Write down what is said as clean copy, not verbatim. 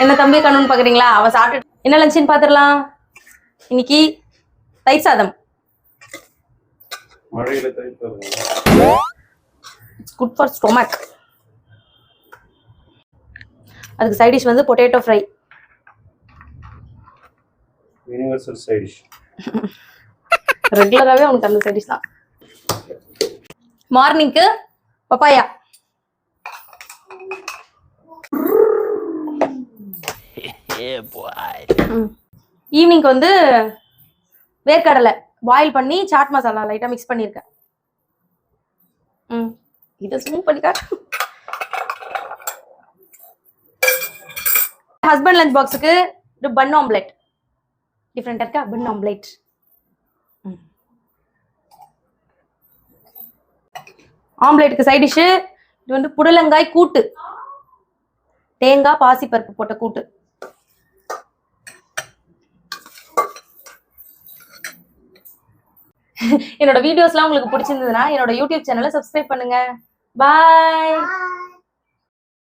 என்ன தம்பி கண்ணுன்னு பாக்குறீங்களா? அவ சாப்பிட்டு என்ன லஞ்சுன்னு பாத்துடலாம். இன்னைக்கு தயிர் சாதம். மழையில தயிர் சாதம். It's good for stomach. அதுக்கு சைட் டிஷ் வந்து potato fry. Universal side dish. ரெகுலராகவே உனக்கு அந்த சைட் டிஷ் தான். மார்னிங்க்கு பப்பாயா. ஈவினிங்க்கு வந்து வேர்க்கடலை பாயில் பண்ணி சாட் மசாலா லைட்டாக மிக்ஸ் பண்ணியிருக்கேன். இதை ஸ்மூவ் பண்ணி காட்டு. ஹஸ்பண்ட் லஞ்ச் பாக்ஸுக்கு பன் ஆம்லெட். டிஃப்ரெண்டா இருக்கா? பன் ஆம்லெட். ஆம்லெட்டுக்கு சைட் டிஷ்ஷு இது வந்து புடலங்காய் கூட்டு, தேங்காய் பாசிப்பருப்பு போட்ட கூட்டு. என்னோட வீடியோஸ்லாம் உங்களுக்கு பிடிச்சிருந்ததுன்னா என்னோட யூடியூப் சேனலை சப்ஸ்கிரைப் பண்ணுங்க. பாய்.